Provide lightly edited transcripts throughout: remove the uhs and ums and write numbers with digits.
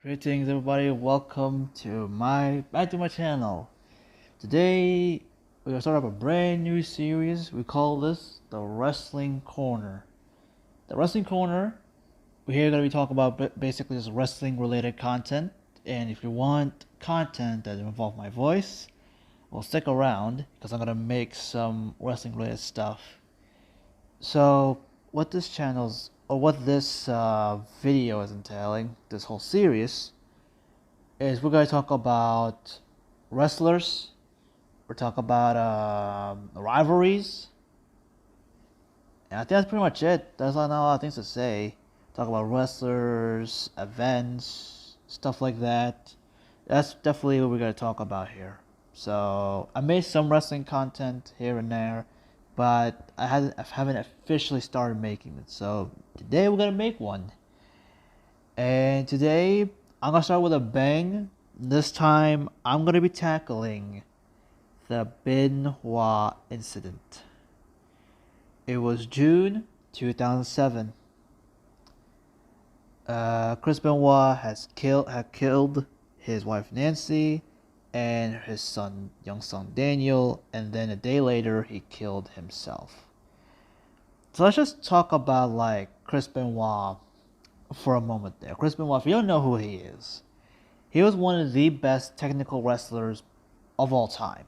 Greetings everybody, welcome to back to my channel. Today we're gonna start up a brand new series. We call this the Wrestling Corner. The Wrestling Corner, we're here gonna be talking about basically just wrestling related content. And if you want content that involve my voice, well stick around because I'm gonna make some wrestling related stuff. So what this channel's or what this video is entailing, this whole series, is we're going to talk about wrestlers. We're talking about rivalries. And I think that's pretty much it. There's not a lot of things to say. Talk about wrestlers, events, stuff like that. That's definitely what we're going to talk about here. So I made some wrestling content here and there, but I haven't officially started making it. So today we're going to make one. And today I'm gonna start with a bang. This time I'm gonna be tackling the Benoit incident. It was June 2007. Chrisbenoit had killed his wife Nancy and his young son Daniel, and then a day later he killed himself. So let's just talk about Chrisbenoit for a moment there. Chrisbenoit, if you don't know who he is, he was one of the best technical wrestlers of all time.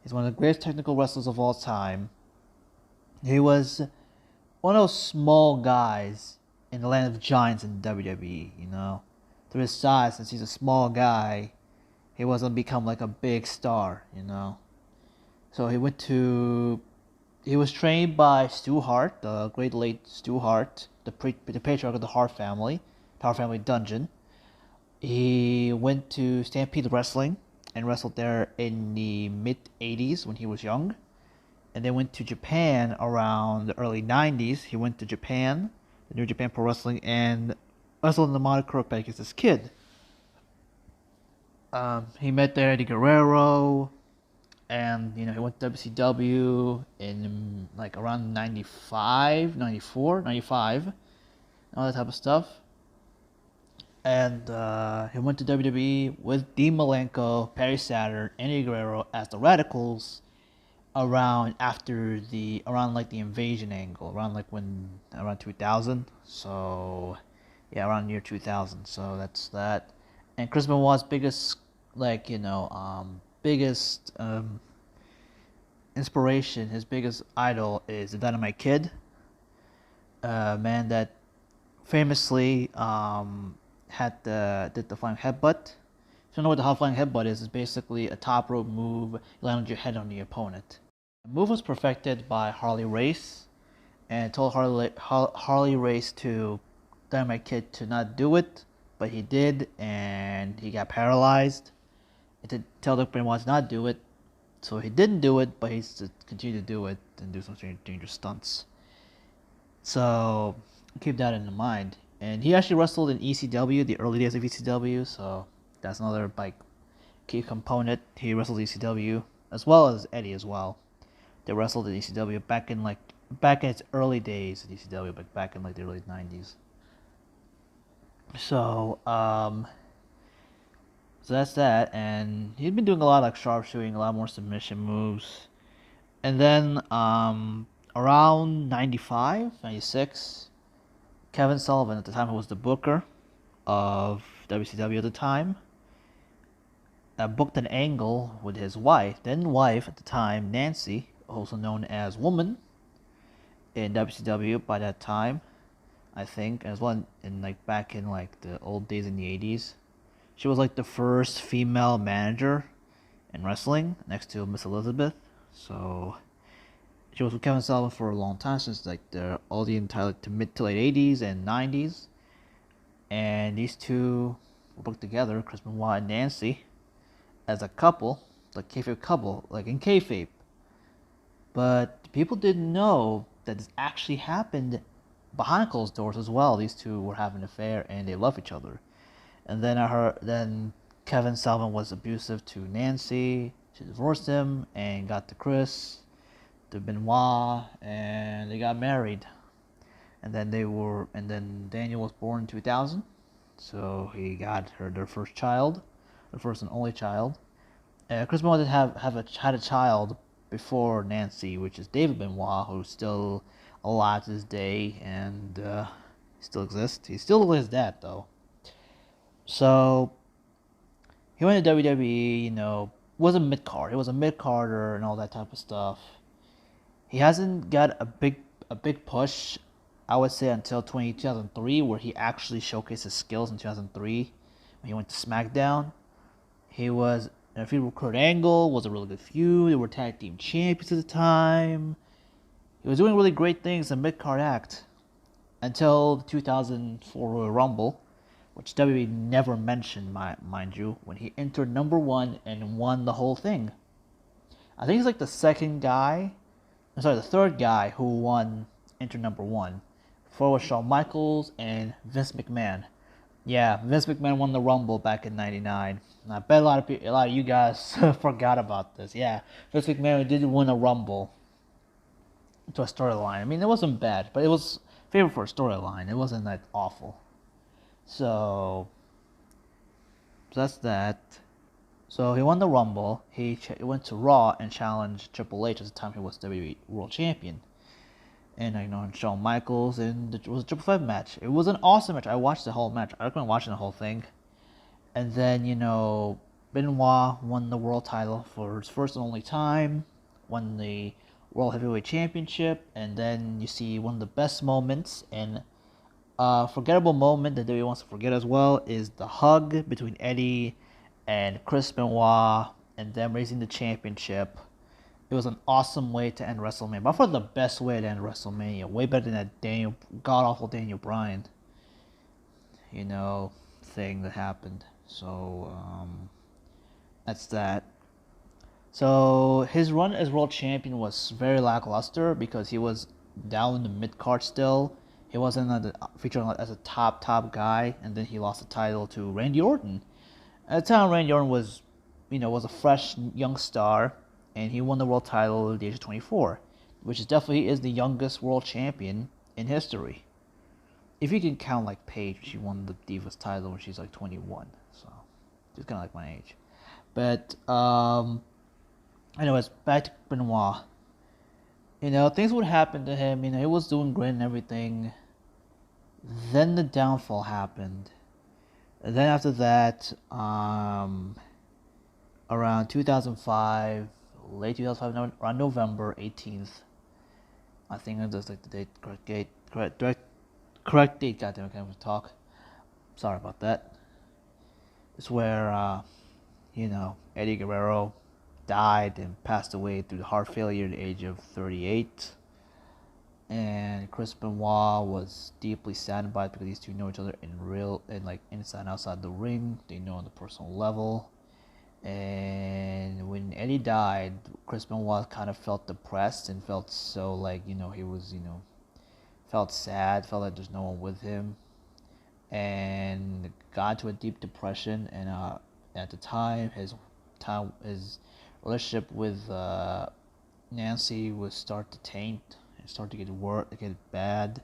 He's one of the greatest technical wrestlers of all time. He was one of those small guys in the land of giants in WWE, Through his size, since he's a small guy, he wasn't become like a big star. So he was trained by Stu Hart, the great late Stu Hart, the patriarch of the Hart family dungeon. He went to Stampede Wrestling and wrestled there in the mid 80s when he was young. And then went to Japan around the early 90s. He went to Japan, the New Japan Pro Wrestling, and wrestled in the moniker back as this kid. He met there Eddie Guerrero, and he went to WCW in around 95, 94, 95, all that type of stuff. And he went to WWE with Dean Malenko, Perry Saturn, and Eddie Guerrero as the Radicals around the invasion angle, around 2000. So yeah, around year 2000. So that's that. And Chris Benoit's biggest inspiration, his biggest idol is the Dynamite Kid, man that famously did the flying headbutt. If you don't know what the flying headbutt is, it's basically a top rope move. You land on your head on the opponent. The move was perfected by Harley Race, and told Harley Race to Dynamite Kid to not do it, but he did, and he got paralyzed. And to tell the Benoit to not do it, so he didn't do it, but he continued to do it and do some dangerous stunts. So keep that in mind. And he actually wrestled in ECW, the early days of ECW, so that's another key component. He wrestled ECW as well as Eddie as well. They wrestled in ECW back in its early days of ECW, but back in the early 90s. So so that's that, and he's been doing a lot of sharpshooting, a lot more submission moves. And then around 95, 96, Kevin Sullivan, at the time who was the booker of WCW at the time, booked an angle with his wife at the time, Nancy, also known as Woman, in WCW by that time, I think, as well back in the old days in the 80s. She was the first female manager in wrestling next to Miss Elizabeth. So she was with Kevin Sullivan for a long time, since all the entire mid to late 80s and 90s. And these two were booked together, Chris Benoit and Nancy, as a couple, kayfabe couple, in kayfabe. But people didn't know that this actually happened behind closed doors as well. These two were having an affair and they love each other. And then Kevin Sullivan was abusive to Nancy. She divorced him and got to Benoit, and they got married. And then Daniel was born in 2000. So he got their first child, the first and only child. Chris Benoit did had a child before Nancy, which is David Benoit, who's still alive to this day and still exists. He's still his dad though. So he went to WWE. Was a mid card. He was a mid carder and all that type of stuff. He hasn't got a big push, I would say, until 2003, where he actually showcased his skills in 2003 when he went to SmackDown. He was in a feud with Kurt Angle, was a really good feud. They were tag team champions at the time. He was doing really great things in mid-card act until the 2004 Royal Rumble, which WWE never mentioned, mind you, when he entered number one and won the whole thing. I think he's like the third guy who won entered number one. Before was Shawn Michaels and Vince McMahon. Yeah, Vince McMahon won the Rumble back in '99. I bet a lot of you guys forgot about this. Yeah, Vince McMahon did win a Rumble to a storyline. I mean, it wasn't bad, but it was favorite for a storyline. It wasn't that awful. So that's that. So he won the Rumble. He went to Raw and challenged Triple H at the time he was WWE World Champion. And Shawn Michaels, and it was a Triple Threat match. It was an awesome match. I watched the whole match. I recommend watching the whole thing. And then Benoit won the world title for his first and only time. Won the World Heavyweight Championship, and then you see one of the best moments and forgettable moment that WWE wants to forget as well is the hug between Eddie and Chris Benoit and them raising the championship. It was an awesome way to end WrestleMania. By far the best way to end WrestleMania. Way better than that god-awful Daniel Bryan, thing that happened. So, that's that. So, his run as world champion was very lackluster because he was down in the mid-card still. He wasn't featured as a top guy, and then he lost the title to Randy Orton. At the time, Randy Orton was a fresh young star, and he won the world title at the age of 24, which definitely is the youngest world champion in history. If you can count like Paige, she won the Divas title when she's like 21, so she's kind of like my age. But anyways, back to Benoit. Things would happen to him. He was doing great and everything. Then the downfall happened. And then after that, around 2005, late 2005, around November 18th, I think I just like the date, correct date, goddamn, I can't even talk. Sorry about that. It's where, Eddie Guerrero died and passed away through heart failure at the age of 38. And Chris Benoit was deeply saddened by it because these two know each other inside and outside the ring. They know on the personal level. And when Eddie died, Chris Benoit kind of felt depressed and felt so he was, felt sad, felt like there's no one with him. And got into a deep depression. And at the time, his relationship with Nancy would start to taint. Start to get bad,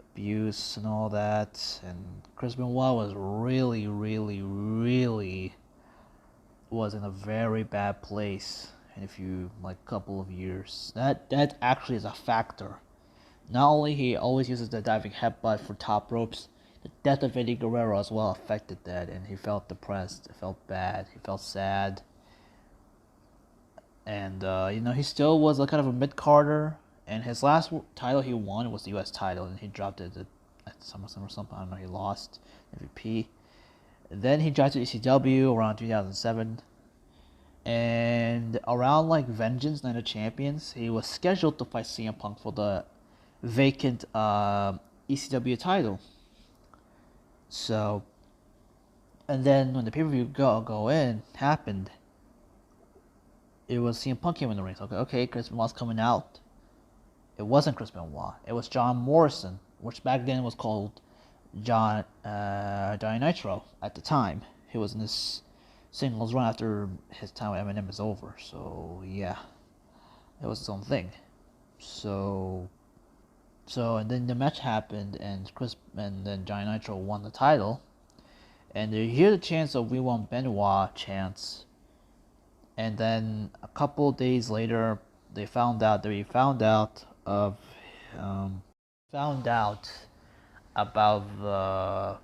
abuse and all that. And Chris Benoit was really, really, really was in a very bad place in a few couple of years. That actually is a factor. Not only he always uses the diving headbutt for top ropes, the death of Eddie Guerrero as well affected that, and he felt depressed, felt bad, he felt sad. And he still was a kind of a mid-carder. And his last title he won was the U.S. title, and he dropped it at SummerSlam or something. I don't know. He lost MVP. And then he dropped to ECW around 2007. And around Vengeance Night of Champions, he was scheduled to fight CM Punk for the vacant ECW title. So, and then when the pay-per-view happened, it was CM Punk came in the ring. So, okay, Chris Benoit's coming out. It wasn't Chris Benoit. It was John Morrison, which back then was called Johnny Nitro at the time. He was in this singles run after his time with Eminem is over. So yeah, it was his own thing. So and then the match happened, and then Johnny Nitro won the title. and they hear the chants of "We Want Benoit" chants, and then a couple days later, they found out of um, found out about the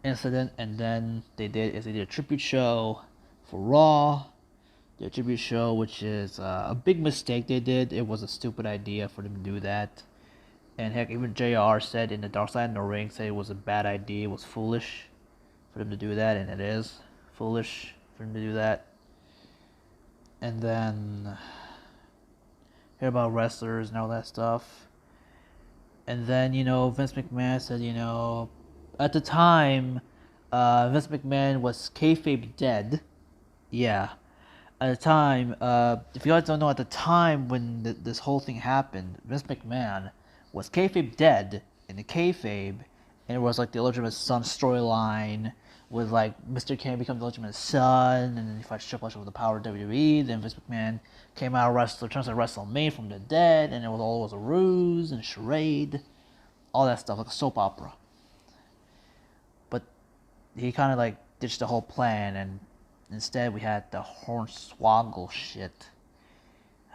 incident, and then they did a tribute show for Raw. The tribute show, which is a big mistake they did. It was a stupid idea for them to do that. And heck, even JR said in the Dark Side of the Ring, said it was a bad idea, it was foolish for them to do that, and it is foolish for them to do that. And then hear about wrestlers and all that stuff. And then, Vince McMahon said, at the time, Vince McMahon was kayfabe dead. Yeah. At the time, if you guys don't know, at the time when this whole thing happened, Vince McMahon was kayfabe dead in the kayfabe, and it was like the Illegitimate Son storyline with like Mr. Kane becomes the Illegitimate Son, and then he fights Triple H with the power of WWE. Then Vince McMahon came out turns out WrestleMania from the dead, and it was a ruse and a charade, all that stuff like a soap opera. But he kind of like ditched the whole plan, and instead we had the Hornswoggle shit.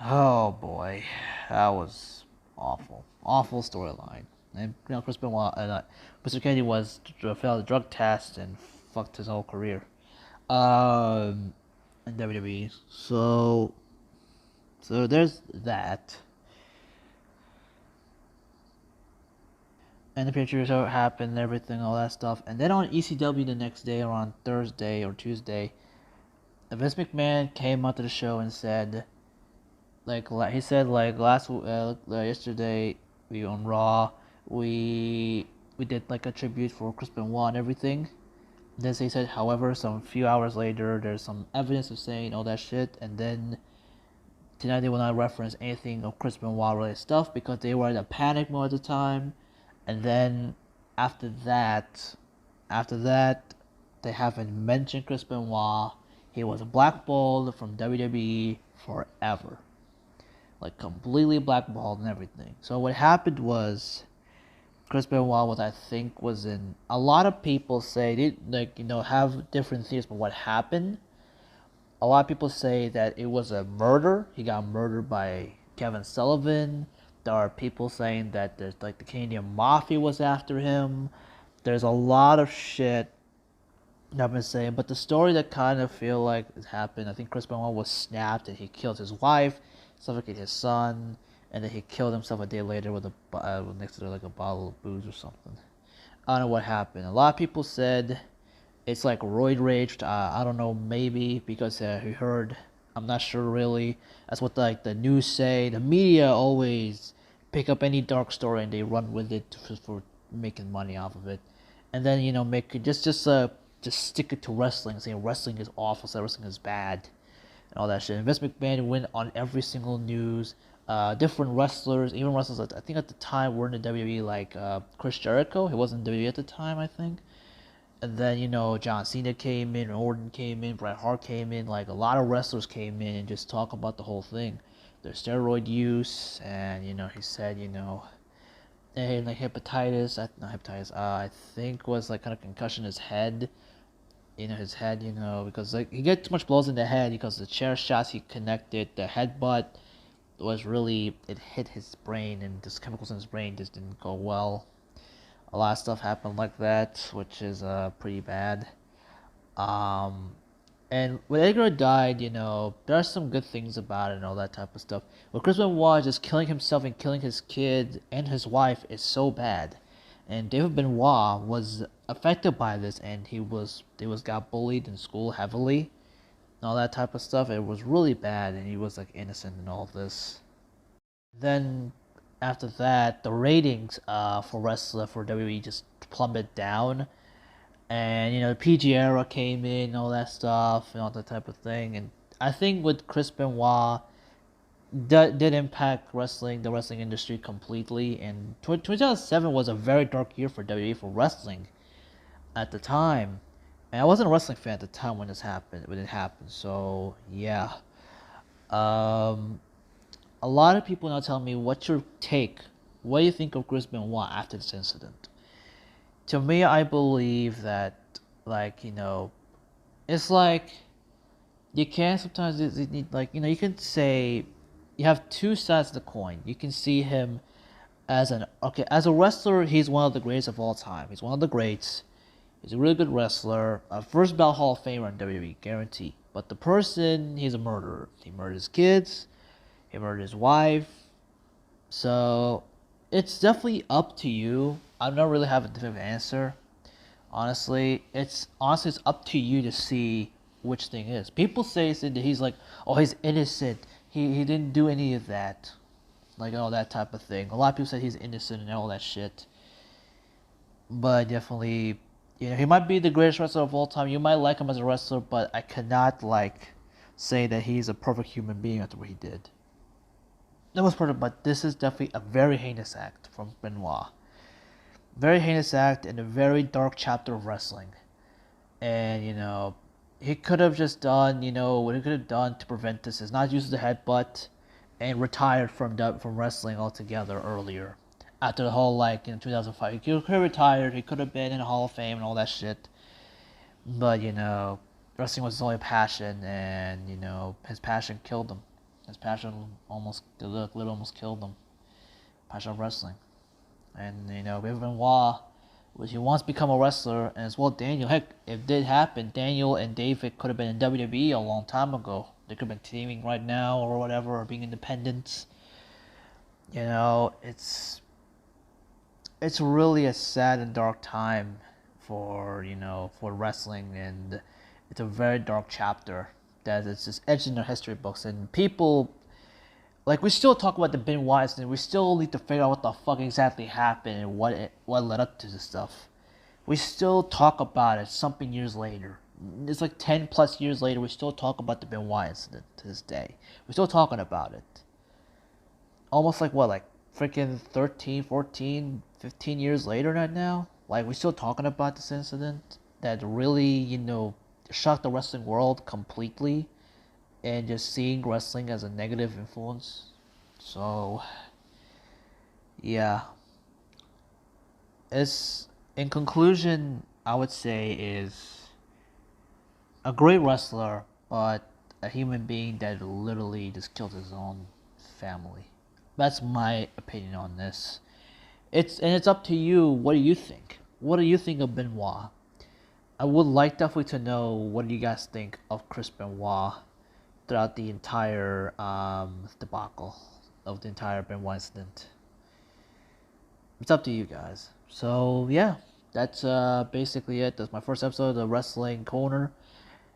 Oh boy, that was awful, awful storyline. And Chris Benoit, Mr. Kennedy failed the drug test and fucked his whole career. In WWE. So there's that. And the pictures how it happened, everything, all that stuff. And then on ECW the next day, or on Thursday or Tuesday, Vince McMahon came out to the show and said, he said yesterday we on Raw we did like a tribute for Chrisbenoit and everything. Then he said, however, some few hours later, there's some evidence of saying all that shit, and then tonight they will not reference anything of Chrisbenoit related stuff because they were in a panic mode at the time. And then after that, they haven't mentioned Chrisbenoit. He was blackballed from WWE forever. Like completely blackballed and everything. So what happened was Chrisbenoit was in a lot of people say they have different theories about what happened. A lot of people say that it was a murder. He got murdered by Kevin Sullivan. There are people saying that there's like the Canadian Mafia was after him. There's a lot of shit I've been saying, but the story that kind of feel like it happened, I think Chrisbenoit was snapped and he killed his wife, suffocated his son, and then he killed himself a day later with next to like a bottle of booze or something. I don't know what happened. A lot of people said it's like roid rage. I don't know, maybe because he heard. I'm not sure really. That's what the news say. The media always pick up any dark story and they run with it for making money off of it, and then make it just stick it to wrestling, saying wrestling is awful, so wrestling is bad, and all that shit. And Vince McMahon went on every single news. Different wrestlers, even wrestlers I think at the time were in the WWE, like Chris Jericho. He wasn't in WWE at the time, I think. And then John Cena came in, Orton came in, Bret Hart came in. Like a lot of wrestlers came in and just talk about the whole thing, their steroid use, and he said and like hepatitis, not hepatitis. I think was like kind of concussion his head. His head, because like he get too much blows in the head because the chair shots he connected, the headbutt was really, it hit his brain, and just chemicals in his brain just didn't go well. A lot of stuff happened like that, which is pretty bad. And when Edgar died, there are some good things about it and all that type of stuff. What Chris Benoit just killing himself and killing his kid and his wife is so bad. And David Benoit was affected by this, and he got bullied in school heavily and all that type of stuff. It was really bad, and he was like innocent in all of this. Then after that, the ratings for WWE just plummeted down, and the PG era came in and all that stuff and all that type of thing. And I think with Chris Benoit, did impact the wrestling industry completely. And 2007 was a very dark year for WWE for wrestling at the time. And I wasn't a wrestling fan at the time when it happened. So yeah, a lot of people now tell me, what's your take? What do you think of Chris Benoit after this incident? to me, I believe that, like, it's like you can sometimes it need, like, you can say you have two sides of the coin. You can see him as as a wrestler, he's one of the greatest of all time. He's one of the greats. He's a really good wrestler. First ballot Hall of Famer in WWE, guarantee. But the person, he's a murderer. He murdered his kids. He murdered his wife. So it's definitely up to you. I don't really have a definitive answer. Honestly, it's up to you to see which thing is. People say that he's like, oh, he's innocent. He didn't do any of that, like all that type of thing. A lot of people say he's innocent and all that shit. But definitely, he might be the greatest wrestler of all time. You might like him as a wrestler, but I cannot say that he's a perfect human being after what he did. That was part of, but this is definitely a very heinous act from Benoit. Very heinous act in a very dark chapter of wrestling. And, he could have just done, what he could have done to prevent this is not use the headbutt and retired from wrestling altogether earlier. After the whole, 2005. He could have retired, he could have been in the Hall of Fame and all that shit. But, wrestling was his only passion, and, his passion killed him. His passion almost killed him. Passion of wrestling. And, Benoit, he wants to become a wrestler, and as well Daniel. Heck, if it did happen, Daniel and David could have been in WWE a long time ago. They could have been teaming right now or whatever, or being independent. It's really a sad and dark time for wrestling, and it's a very dark chapter that it's just etched in the history books, and people, we still talk about the Benoit incident. We still need to figure out what the fuck exactly happened and what led up to this stuff. We still talk about it something years later. It's 10 plus years later, we still talk about the Benoit incident to this day. We're still talking about it. Almost freaking 13, 14, 15 years later right now. We're still talking about this incident that really, shocked the wrestling world completely. And just seeing wrestling as a negative influence. So, yeah. In conclusion, I would say is a great wrestler, but a human being that literally just killed his own family. That's my opinion on this. It's up to you. What do you think? What do you think of Benoit? I would definitely to know what you guys think of Chrisbenoit throughout the entire debacle of the entire Benoit incident. It's up to you guys. So yeah, that's basically it. That's my first episode of the Wrestling Corner.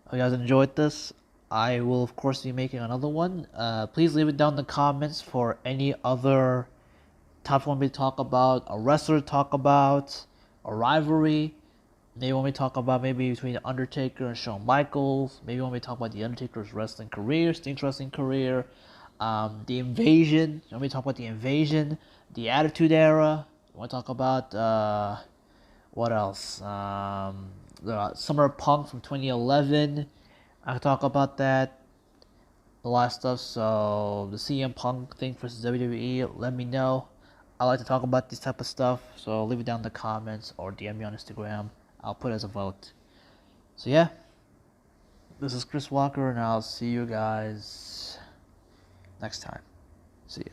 Hope you guys enjoyed this. I will of course be making another one. Please leave it down in the comments for any other topics you want me to talk about, a wrestler to talk about, a rivalry. Maybe you want me to talk about between The Undertaker and Shawn Michaels. Maybe you want me to talk about The Undertaker's wrestling career, Sting's wrestling career, the Invasion. You want me to talk about the Invasion, the Attitude Era. You want to talk about, what else? The Summer Punk from 2011. I can talk about that. A lot of stuff. So the CM Punk thing versus WWE, let me know. I like to talk about this type of stuff. So leave it down in the comments or DM me on Instagram. I'll put it as a vote. So yeah, this is Chris Walker, and I'll see you guys next time. See ya.